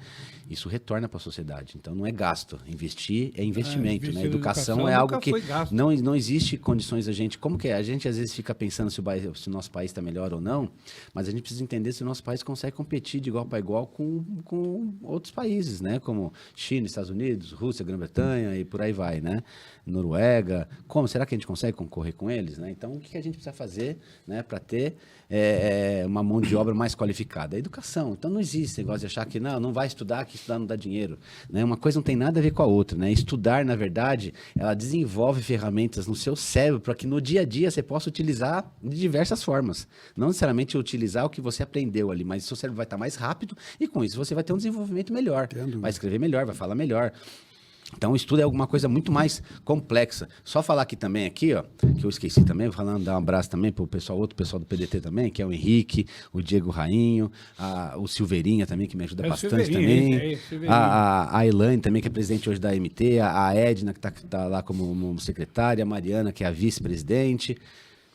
isso retorna para a sociedade. Então, não é gasto. Investir é investimento, investir né? na Educação educação é algo nunca que foi gasto. não existe condições da gente... Como que é? A gente, às vezes, fica pensando se o nosso país está melhor ou não, mas a gente precisa entender se o nosso país consegue competir de igual para igual com outros países, né? Como China, Estados Unidos, Rússia, Grã-Bretanha e por aí vai, né? Noruega. Como? Será que a gente consegue concorrer com eles, né? Então, o que a gente precisa fazer, né, para ter uma mão de obra mais qualificada? A educação. Então, não existe esse negócio de achar que não vai estudar, que estudar não dá dinheiro, né? Uma coisa não tem nada a ver com a outra, né? Estudar, na verdade, ela desenvolve ferramentas no seu cérebro para que no dia a dia você possa utilizar de diversas formas. Não necessariamente utilizar o que você aprendeu ali, mas o seu cérebro vai estar mais rápido e com isso você vai ter um desenvolvimento melhor. Entendo. Vai escrever melhor, vai falar melhor. Então, o estudo é alguma coisa muito mais complexa. Só falar aqui também, aqui, ó, que eu esqueci também, vou dar um abraço também para outro pessoal do PDT também, que é o Henrique, o Diego Rainho, o Silveirinha também, que me ajuda bastante também. A Elaine também, que é presidente hoje da MT, a Edna, que tá lá como secretária, a Mariana, que é a vice-presidente,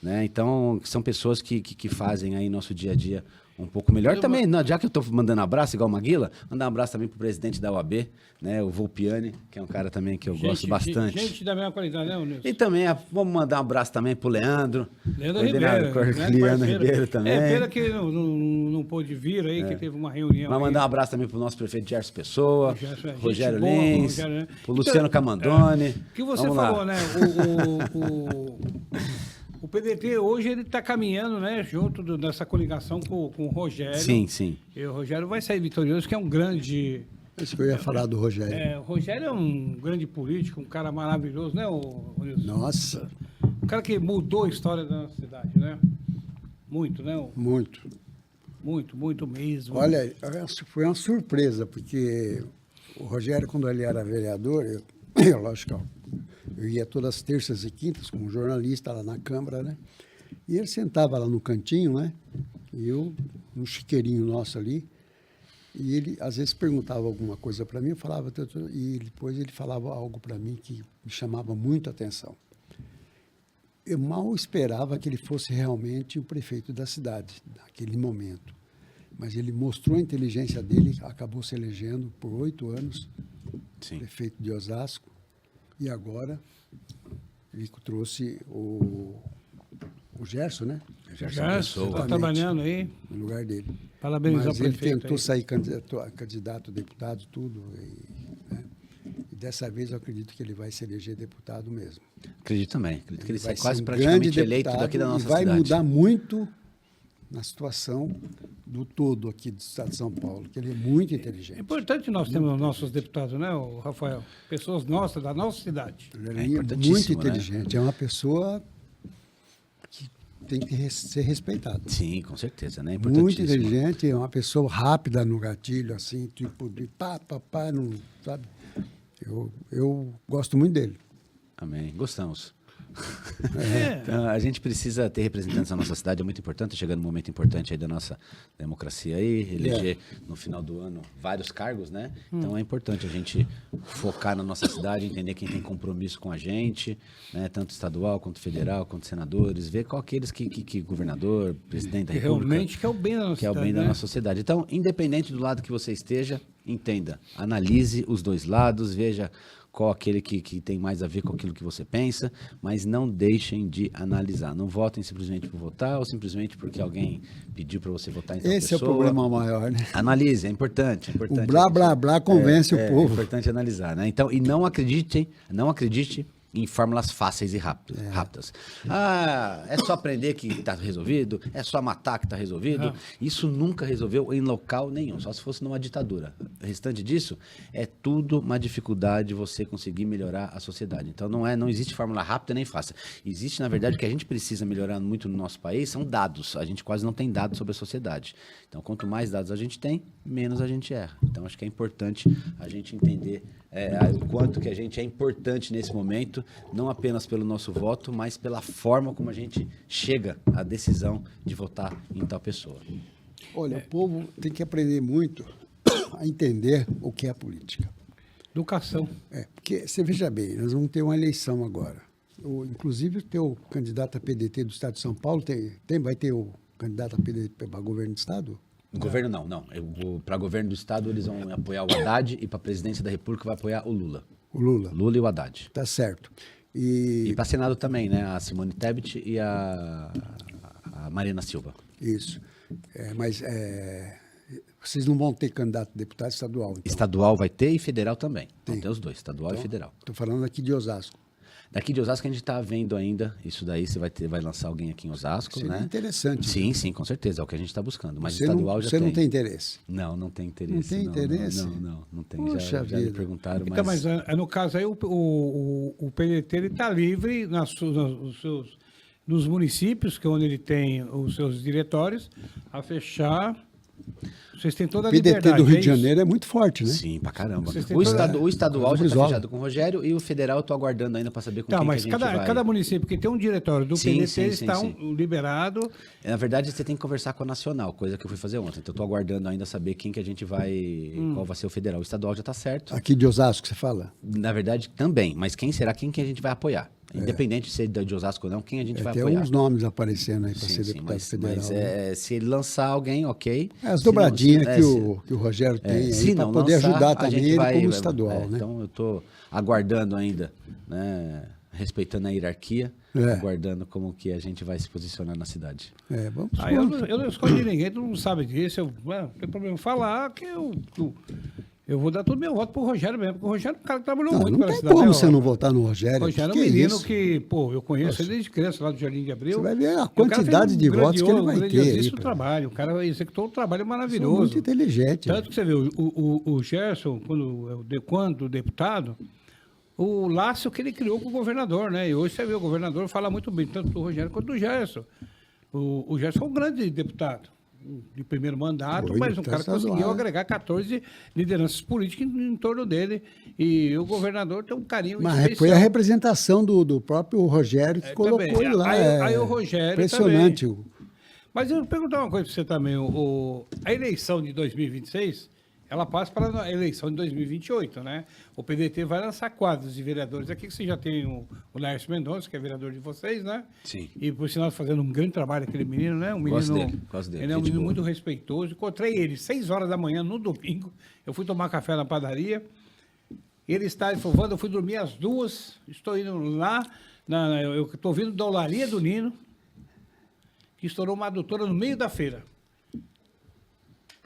né? Então, são pessoas que fazem aí nosso dia a dia um pouco melhor. Também, já que eu estou mandando abraço, igual o Maguila, mandar um abraço também pro presidente da UAB, né, o Volpiani, que é um cara também que eu gosto bastante. Gente da mesma qualidade, né, Nilson? E também, vamos mandar um abraço também pro Leandro. Ribeiro. Leandro Ribeiro também. Pena que não pôde vir aí, que teve uma reunião. Vamos aí. mandar um abraço também pro nosso prefeito Gerson Pessoa, Gerson, Rogério gente boa, Lins, Rogério, né? pro Luciano Camandone. Que você Vamos falou, lá. né? O PDT hoje ele está caminhando, né, junto dessa coligação com o Rogério. Sim, sim. E o Rogério vai sair vitorioso, que é um grande. Isso que eu ia falar do Rogério. O Rogério é um grande político, um cara maravilhoso, né, Nilson? Nossa, Um cara que mudou a história da nossa cidade, né? Muito, né? muito. Muito mesmo. Olha, foi uma surpresa, porque o Rogério, quando ele era vereador, lógico, eu ia todas as terças e quintas como jornalista lá na Câmara, né? E ele sentava lá no cantinho, né? E eu, num chiqueirinho nosso ali, e ele às vezes perguntava alguma coisa para mim, eu falava, e depois ele falava algo para mim que me chamava muito a atenção. Eu mal esperava que ele fosse realmente o prefeito da cidade, naquele momento. Mas ele mostrou a inteligência dele, acabou se elegendo por 8 anos, Sim. prefeito de Osasco, e agora ele trouxe o Gerson, né? Gerson Já Pessoa. está trabalhando aí. No lugar dele. Parabéns ao Mas ele prefeito tentou aí. sair candidato a deputado, tudo. E dessa vez eu acredito que ele vai se eleger deputado mesmo. Acredito também. Acredito que ele sai vai quase ser um praticamente grande eleito deputado daqui da nossa e vai cidade. mudar muito na situação do todo aqui do estado de São Paulo, que ele é muito É inteligente. importante nós termos nossos deputados, né, Rafael? Pessoas nossas, da nossa cidade. Ele É é muito importantíssimo, né? inteligente, é uma pessoa que tem que ser respeitada. Sim, com certeza, né? Muito Importantíssimo. inteligente, é uma pessoa rápida no gatilho, assim, tipo de pá, não sabe? Eu gosto muito dele. Amém. Gostamos. Então, a gente precisa ter representantes na nossa cidade, é muito importante, chegando um momento importante aí da nossa democracia aí, eleger no final do ano vários cargos, né? Então é importante a gente focar na nossa cidade, entender quem tem compromisso com a gente, né? Tanto estadual, quanto federal, quanto senadores, ver qual aqueles que governador, presidente da República... Realmente que é o bem da nossa que é o cidade, bem da né? nossa sociedade. Então, independente do lado que você esteja, entenda, analise os dois lados, veja qual aquele que tem mais a ver com aquilo que você pensa, mas não deixem de analisar. Não votem simplesmente por votar ou simplesmente porque alguém pediu para você votar em tal Esse é o pessoa. problema maior, né? Analise, é importante. É importante O blá, blá, blá convence o É povo. importante analisar, né? Então, e não acredite em fórmulas fáceis e rápidas. Ah, é só aprender que está resolvido, é só matar que está resolvido. Não. Isso nunca resolveu em local nenhum, só se fosse numa ditadura. O restante disso é tudo uma dificuldade de você conseguir melhorar a sociedade. Então não existe fórmula rápida nem fácil. Existe, na verdade, o que a gente precisa melhorar muito no nosso país são dados. A gente quase não tem dados sobre a sociedade. Então, quanto mais dados a gente tem, menos a gente erra. Então, acho que é importante a gente entender o quanto que a gente é importante nesse momento, não apenas pelo nosso voto, mas pela forma como a gente chega à decisão de votar em tal pessoa. Olha, o povo tem que aprender muito a entender o que é a política. Educação. Porque, você veja bem, nós vamos ter uma eleição agora. Inclusive, o teu candidato a PDT do Estado de São Paulo vai ter o candidato a PDT para governo do Estado? Governo não. Para governo do estado eles vão apoiar o Haddad e para a presidência da República vai apoiar o Lula. O Lula. Lula e o Haddad. Tá certo. E para Senado também, né? A Simone Tebet e a Marina Silva. Isso. Mas vocês não vão ter candidato a deputado estadual, então? Estadual vai ter e federal também. Tem. Vão ter os dois, estadual e federal. Estou falando aqui de Osasco. Daqui de Osasco a gente está vendo ainda, isso daí você vai lançar alguém aqui em Osasco, Seria né? interessante. Sim, com certeza, é o que a gente está buscando. Mas Você estadual já tem. Você não tem interesse? Não tem interesse. Não tem interesse? Não tem. Poxa Já me vida. perguntaram, Então, mas no caso aí, o PDT está livre nos municípios, que é onde ele tem os seus diretórios, a fechar. Vocês têm toda a O PDT liberdade. do Rio é de isso? Janeiro é muito forte, né? Sim, pra caramba. Vocês têm O toda- estadual já está Brizola. fechado com o Rogério e o federal eu tô aguardando ainda para saber com Tá, quem mas que a gente vai. cada município que tem um diretório do Sim, PDT sim, está sim. liberado. Na verdade, você tem que conversar com a Nacional, coisa que eu fui fazer ontem. Então, eu tô aguardando ainda saber quem que a gente vai, qual vai ser o federal. O estadual já tá certo. Aqui de Osasco, você fala? Na verdade, também. Mas quem será quem que a gente vai apoiar? Independente de ser de Osasco ou não, quem a gente vai Tem apoiar. uns nomes aparecendo aí para ser Sim, deputado mas federal. né? se ele lançar alguém, ok. As Se não- dobradinhas é, que, se- o Rogério tem se aí para não poder lançar, ajudar a também gente ele vai- como vai- estadual, né? Então, eu estou aguardando ainda, né, respeitando a hierarquia, aguardando como que a gente vai se posicionar na cidade. Vamos Eu não escondi ninguém, todo mundo sabe disso. Não tem problema falar que eu vou dar todo meu voto pro Rogério mesmo, porque o Rogério é um cara que trabalhou muito não pela tem cidade. como né, você ó? não votar no O Rogério. Rogério é um Que menino isso? que, pô, eu conheço ele desde criança, lá do Jardim de Abril. Você vai ver a E o cara quantidade fez de votos que ele vai ter. grandiosíssimo aí, trabalho. O cara executou um trabalho Sou maravilhoso. muito inteligente. Tanto que você vê, o Gerson, quando deputado, o laço que ele criou com o governador, né? E hoje você vê, o governador fala muito bem, tanto do Rogério quanto do Gerson. O Gerson foi um grande deputado de primeiro mandato, Foi, mas um deputado cara que conseguiu estadual. agregar 14 lideranças políticas em torno dele. E o governador tem um carinho Mas especial. foi a representação do próprio Rogério que colocou também. ele lá. Aí o Rogério impressionante. Mas eu vou perguntar uma coisa para você também. A eleição de 2026, ela passa para a eleição de 2028, né? O PDT vai lançar quadros de vereadores. Aqui que você já tem o Laércio Mendonça, que é vereador de vocês, né? Sim. E, por sinal, fazendo um grande trabalho, aquele menino, né? Um menino, Gosto dele, Ele é um gente menino boa. muito respeitoso. Encontrei ele 6 horas da manhã, no domingo. Eu fui tomar café na padaria. Ele falou, Wanda, eu fui dormir às 2, estou indo lá, eu estou vindo da Olaria do Nino, que estourou uma adutora no meio da feira.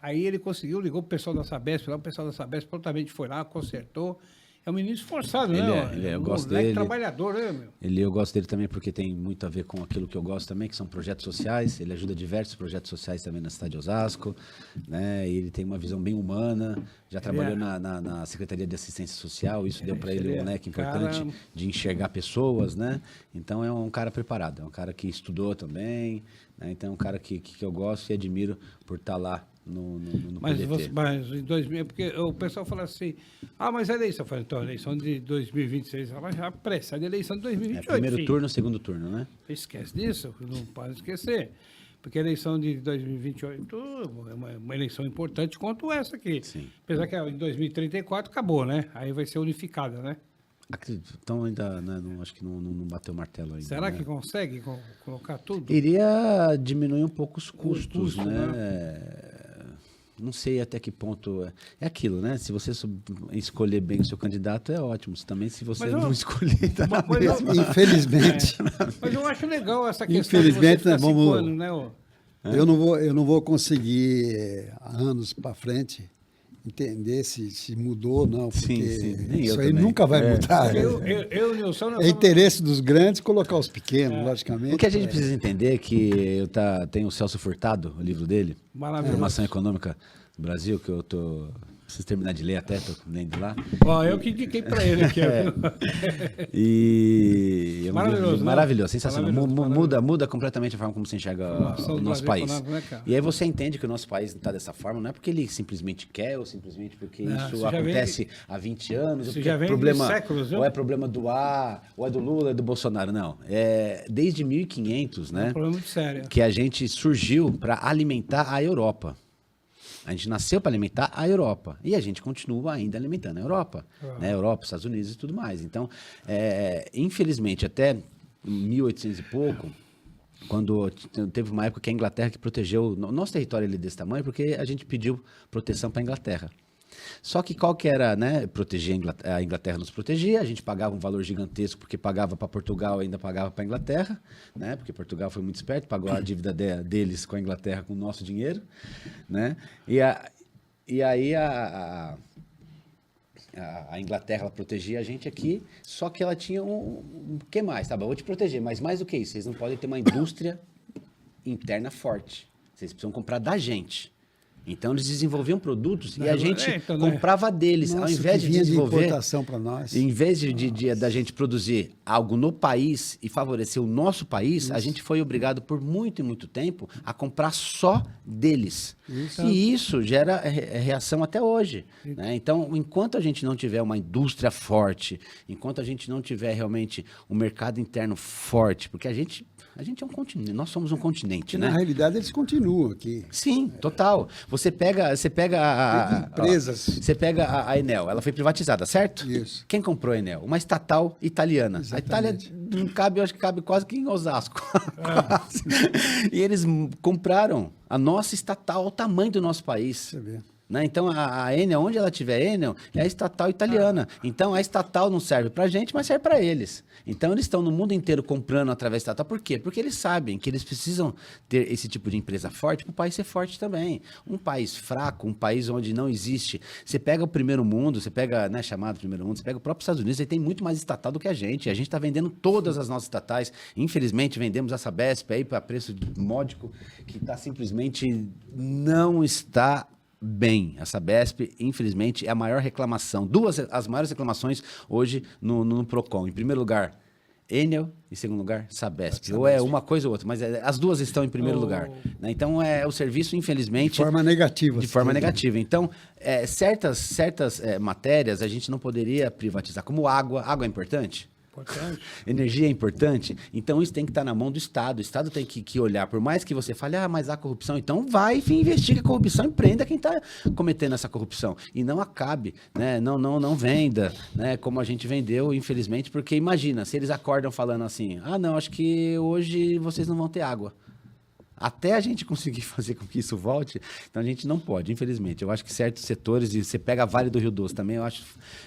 Aí ele conseguiu, ligou pro pessoal da Sabesp, lá o pessoal da Sabesp prontamente foi lá, consertou. É um menino esforçado, né? Eu Um gosto moleque dele. trabalhador, né, meu? Eu gosto dele também porque tem muito a ver com aquilo que eu gosto também, que são projetos sociais. Ele ajuda diversos projetos sociais também na cidade de Osasco, né? E ele tem uma visão bem humana. Já trabalhou na Secretaria de Assistência Social. Isso deu para ele um leque importante de enxergar pessoas, né? Então é um cara preparado, é um cara que estudou também, né? Então é um cara que eu gosto e admiro por estar lá no Mas, PDT. mas em 2000, porque o pessoal fala assim, mas a eleição, eu falei, então, a eleição de 2026, mas já pressa, a eleição de 2028. Primeiro filho. turno, segundo turno, né? Esquece disso, não pode esquecer. Porque a eleição de 2028 é uma eleição importante quanto essa aqui. Sim. Apesar que em 2034 acabou, né? Aí vai ser unificada, né? Acredito. Então ainda, né, acho que não bateu o martelo ainda. Será né? que consegue colocar tudo? Iria diminuir um pouco os custos, custo, né? Não sei até que ponto. É aquilo, né? Se você escolher bem o seu candidato, é ótimo. Também, se você Mas não escolher, tá na mas eu- mesma. Infelizmente, Mas eu acho legal essa questão Infelizmente, de você né, ficar vamos- 5 anos, né? Ô? eu não vou conseguir, anos para frente, entender se mudou ou não, porque Sim, nem eu isso aí também. nunca vai mudar. Eu, Nilson, nós É somos- interesse dos grandes colocar os pequenos, logicamente. O que a gente precisa entender é que tem o Celso Furtado, o livro dele, Maravilhoso. Formação Econômica do Brasil, que eu preciso terminar de ler até, tô lendo lá. Ó, eu que indiquei para ele aqui. Viu? E é um Maravilhoso, livro né? maravilhoso, sensacional. Maravilhoso. Muda completamente a forma como você enxerga Formação o do nosso Brasil país. econômico, né, cara? E aí você entende que o nosso país está dessa forma, não é porque ele simplesmente quer ou simplesmente porque Não, isso isso já vem acontece há 20 anos, isso ou porque já é vem de problema, séculos, viu? ou é problema do A, ou é do Lula, é do Bolsonaro, não. É desde 1500, É né? um problema muito sério. Que a gente surgiu para alimentar a Europa. A gente nasceu para alimentar a Europa. E a gente continua ainda alimentando a Europa. Né? Europa, Estados Unidos e tudo mais. Então, infelizmente, até 1800 e pouco, quando teve uma época que a Inglaterra que protegeu o nosso território ali desse tamanho, porque a gente pediu proteção para a Inglaterra. Só que qual que era, né? Proteger a Inglaterra nos protegia, a gente pagava um valor gigantesco porque pagava para Portugal e ainda pagava para a Inglaterra, né? Porque Portugal foi muito esperto, pagou a dívida deles com a Inglaterra com o nosso dinheiro, né? E aí a Inglaterra ela protegia a gente aqui, só que ela tinha o que mais? Tá bom, eu vou te proteger, mas mais do que isso, vocês não podem ter uma indústria interna forte. Vocês precisam comprar da gente. Então eles desenvolviam produtos e a gente então, né? comprava deles, Nossa, ao invés que de vinha desenvolver, importação para nós. em vez da gente produzir algo no país e favorecer o nosso país, a gente foi obrigado por muito e muito tempo a comprar só deles. E isso gera reação até hoje. Né? Então, enquanto a gente não tiver uma indústria forte, enquanto a gente não tiver realmente um mercado interno forte, porque a gente é um continente, nós somos um continente, Na né? realidade, eles continuam aqui. Sim, total. Você pega Empresas. Você pega a Enel, ela foi privatizada, certo? Isso. Quem comprou a Enel? Uma estatal italiana. Exatamente. A Itália não cabe, eu acho que cabe quase que em Osasco. Quase. E eles compraram a nossa estatal, o tamanho do nosso país. Você vê. Né? Então, a Enel, onde ela tiver Enel, é a estatal italiana. Então, a estatal não serve para a gente, mas serve para eles. Então, eles estão no mundo inteiro comprando através da estatal. Por quê? Porque eles sabem que eles precisam ter esse tipo de empresa forte para o país ser forte também. Um país fraco, um país onde não existe... Você pega o primeiro mundo, você pega, né, chamado primeiro mundo, você pega o próprio Estados Unidos, ele tem muito mais estatal do que a gente. A gente está vendendo todas as nossas estatais. Infelizmente, vendemos a Sabesp aí para preço módico, que está simplesmente não está... bem. A Sabesp, infelizmente, é a maior reclamação. As maiores reclamações hoje no Procon. Em primeiro lugar, Enel. Em segundo lugar, Sabesp. Ou é uma coisa ou outra, mas as duas estão em primeiro lugar. Né? Então, o serviço, infelizmente... De forma negativa. De forma negativa. Então, certas matérias a gente não poderia privatizar. Como água. Água é importante? Importante. Energia é importante, então isso tem que estar na mão do Estado. O Estado tem que olhar, por mais que você fale, mas há corrupção, então vai e investiga a corrupção e prenda quem está cometendo essa corrupção. E não acabe, né? Não venda, né? Como a gente vendeu, infelizmente, porque imagina, se eles acordam falando assim, não, acho que hoje vocês não vão ter água. Até a gente conseguir fazer com que isso volte, então a gente não pode, infelizmente. Eu acho que certos setores, e você pega a Vale do Rio Doce também, eu acho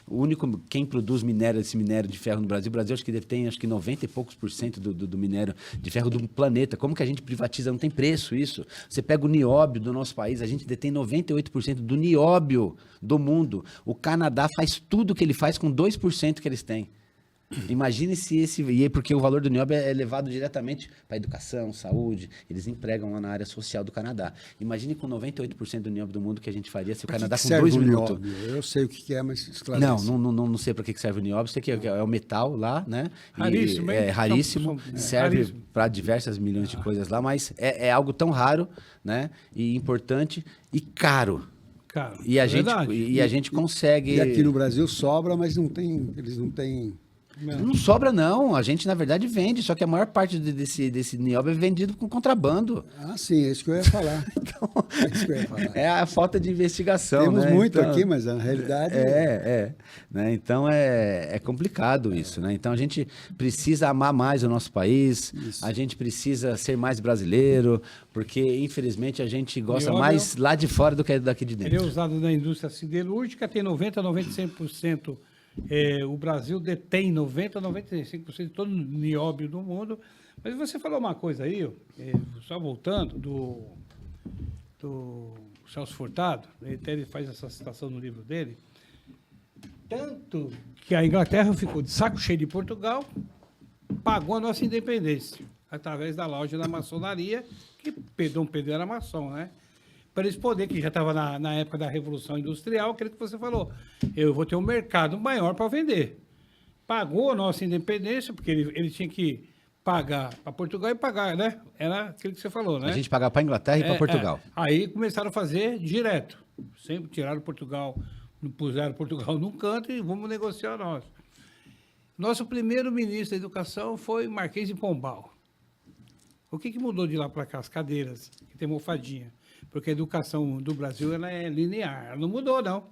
o único, quem produz esse minério de ferro no Brasil, o Brasil acho que tem 90 e poucos % do minério de ferro do planeta. Como que a gente privatiza? Não tem preço isso. Você pega o nióbio do nosso país, a gente detém 98% do nióbio do mundo. O Canadá faz tudo que ele faz com 2% que eles têm. Imagine se esse... E aí, porque o valor do nióbio é levado diretamente para educação, saúde. Eles empregam lá na área social do Canadá. Imagine com 98% do nióbio do mundo que a gente faria se o Pra Canadá que com serve 2 o minutos... nióbio? Eu sei o que é, mas esclarece. Não sei para que serve o nióbio. Sei que é o metal lá, né? E Raríssimo, hein? é raríssimo. Serve raríssimo. para diversas milhões de coisas lá, mas é algo tão raro, né? E importante e caro. Cara, E a, é gente, verdade. e a gente consegue... E aqui no Brasil sobra, mas eles não têm... Não sobra, não. A gente, na verdade, vende. Só que a maior parte desse nióbio é vendido com contrabando. Ah, sim, é isso que eu ia falar. Então, É isso que eu ia falar. é a falta de investigação, Temos né? muito Então, aqui, mas na realidade... Né? Então, é complicado isso, né? Então, a gente precisa amar mais o nosso país. Isso. A gente precisa ser mais brasileiro. Porque, infelizmente, a gente gosta Nióbio- mais lá de fora do que daqui de Ele é dentro. usado na indústria siderúrgica, tem 90% a 95%. O Brasil detém 90% a 95% de todo o nióbio do mundo. Mas você falou uma coisa aí, ó, só voltando, do Celso Furtado, ele faz essa citação no livro dele. Tanto que a Inglaterra ficou de saco cheio de Portugal, pagou a nossa independência, através da loja da maçonaria, que Dom Pedro era maçom, né? Para eles poderem, que já estava na época da Revolução Industrial, aquilo que você falou, eu vou ter um mercado maior para vender. Pagou a nossa independência, porque ele tinha que pagar para Portugal e pagar, né? Era aquilo que você falou, né? A gente paga para a Inglaterra e para Portugal. Aí começaram a fazer direto. Sempre tiraram Portugal, puseram Portugal num canto e vamos negociar nós. Nosso primeiro ministro da Educação foi Marquês de Pombal. O que mudou de lá para cá? As cadeiras, que tem almofadinha. Porque a educação do Brasil ela é linear. Ela não mudou, não.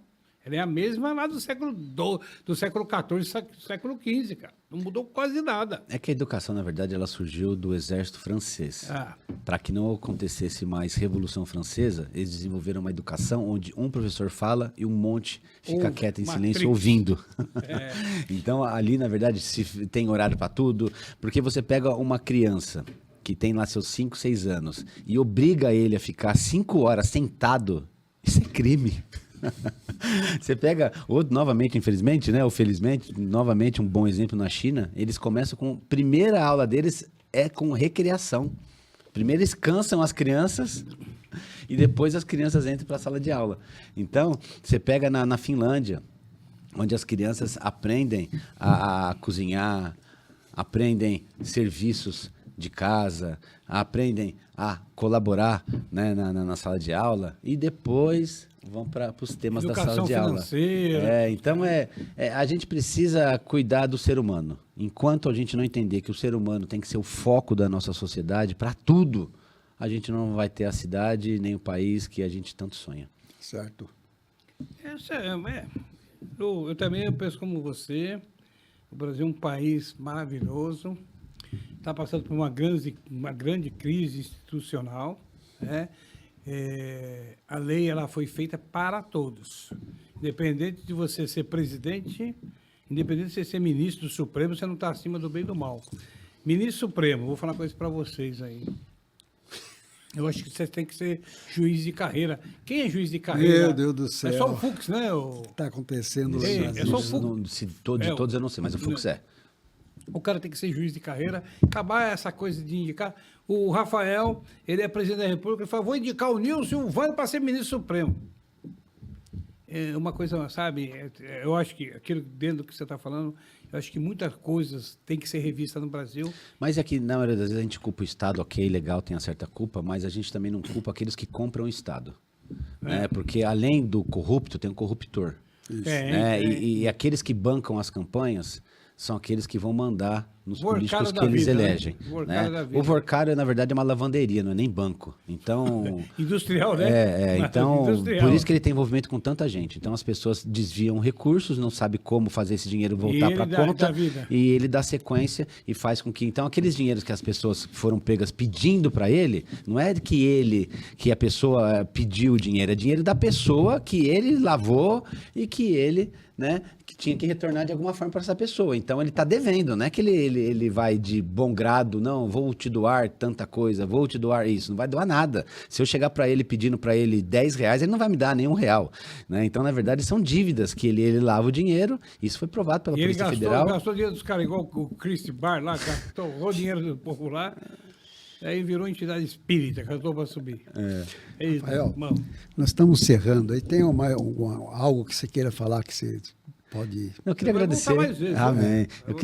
Ela é a mesma lá do século XIV, século XV, cara. Não mudou quase nada. É que a educação, na verdade, ela surgiu do exército francês. Ah. Para que não acontecesse mais Revolução Francesa, eles desenvolveram uma educação onde um professor fala e um monte fica quieto em Matrix. silêncio ouvindo. Então, ali, na verdade, se tem horário para tudo, porque você pega uma criança que tem lá seus 5, 6 anos e obriga ele a ficar 5 horas sentado, isso é crime. Você pega, novamente, infelizmente, né, ou felizmente, novamente um bom exemplo na China, eles começam com, primeira aula deles é com recreação. Primeiro eles cansam as crianças e depois as crianças entram para a sala de aula. Então, você pega na Finlândia, onde as crianças aprendem a cozinhar, aprendem serviços de casa, aprendem a colaborar, né, na sala de aula e depois vão para os temas da sala de aula. Financeira. Então, a gente precisa cuidar do ser humano. Enquanto a gente não entender que o ser humano tem que ser o foco da nossa sociedade para tudo, a gente não vai ter a cidade nem o país que a gente tanto sonha. Certo. Eu também penso como você. O Brasil é um país maravilhoso. Está passando por uma grande crise institucional, né? A lei ela foi feita para todos. Independente de você ser presidente, independente de você ser ministro do Supremo, você não está acima do bem e do mal. Ministro Supremo, vou falar uma coisa para vocês aí. Eu acho que você tem que ser juiz de carreira. Quem é juiz de carreira? Meu Deus do céu. É só o Fux, né? Está acontecendo lá É, no é Brasil. só o Fux. De todos eu não sei, mas o Fux é. O cara tem que ser juiz de carreira, acabar essa coisa de indicar. O Rafael, ele é presidente da República, ele fala, vou indicar o Nilson Silvano para ser ministro supremo. É uma coisa, sabe, eu acho que aquilo dentro do que você está falando, eu acho que muitas coisas têm que ser revistas no Brasil. Mas é que, na maioria das vezes, a gente culpa o Estado, ok, legal, tem uma certa culpa, mas a gente também não culpa aqueles que compram o Estado. Né? Porque, além do corrupto, tem um corruptor. Né? E aqueles que bancam as campanhas são aqueles que vão mandar nos políticos que eles elegem. Né? O Vorcário, na verdade, é uma lavanderia, não é nem banco. Então... Industrial, né? Então, Industrial. por isso que ele tem envolvimento com tanta gente. Então, as pessoas desviam recursos, não sabem como fazer esse dinheiro voltar para a conta. E ele dá sequência e faz com que... Então, aqueles dinheiros que as pessoas foram pegas pedindo para ele, não é que a pessoa pediu o dinheiro, é dinheiro da pessoa que ele lavou e que ele... né, que tinha que retornar de alguma forma para essa pessoa. Então ele está devendo, não é que ele vai de bom grado, não, vou te doar tanta coisa, vou te doar isso, não vai doar nada. Se eu chegar para ele pedindo para ele R$10, ele não vai me dar nenhum real, né? Então, na verdade, são dívidas que ele lava o dinheiro, isso foi provado pela E ele Polícia Federal. gastou dinheiro dos caras, igual o Chris Bar lá, gastou o dinheiro do povo lá, aí virou entidade espírita, gastou para subir. Eita, Rafael, mano. nós estamos encerrando aí. Tem algo que você queira falar que você pode... Eu queria Vai agradecer. voltar mais vezes, né? Amém. Eu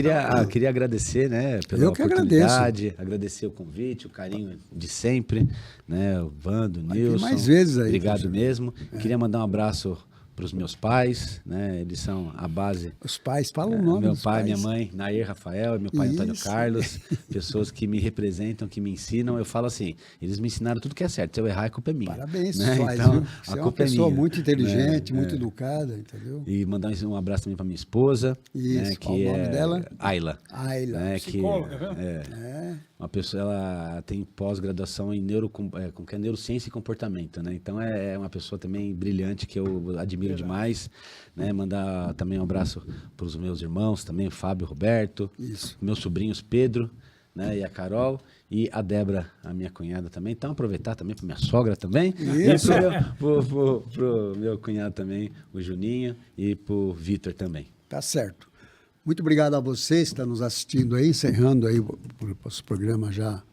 queria agradecer, né, pela Eu que oportunidade, agradecer o convite, o carinho de sempre, né, o Vando, o Nilson. mais vezes aí, Obrigado professor. mesmo. Queria mandar um abraço para os meus pais, né, eles são a base. Os pais, fala o nome Meu dos pai, pais. minha mãe, Nair Rafael, meu pai Antônio Isso. Carlos, pessoas que me representam, que me ensinam. Eu falo assim, eles me ensinaram tudo que é certo. Se eu errar, a culpa é minha. Parabéns, né? pais, Então, viu? a Você é uma culpa é pessoa minha, muito inteligente, né? muito educada, entendeu? E mandar um abraço também para minha esposa, Isso, né, qual que o nome dela? Ayla. Ayla. Né, Psicóloga, que, né? É. uma pessoa, ela tem pós-graduação em neurociência e comportamento, né? Então é uma pessoa também brilhante que eu admiro demais, né? Mandar também um abraço para os meus irmãos, também o Fábio, o Roberto, Isso. meus sobrinhos Pedro, né? E a Carol e a Débora, a minha cunhada também. Então aproveitar também para minha sogra também, Isso. e pro meu cunhado também, o Juninho, e pro Vitor também. Tá certo. Muito obrigado a vocês que estão nos assistindo aí, encerrando aí o nosso programa já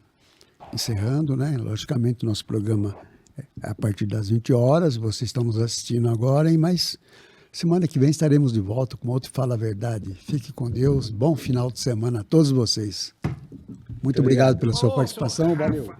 encerrando, né? Logicamente, nosso programa é a partir das 20 horas, vocês estão nos assistindo agora, mas semana que vem estaremos de volta com outro Fala a Verdade. Fique com Deus, bom final de semana a todos vocês. Muito obrigado pela sua participação, valeu.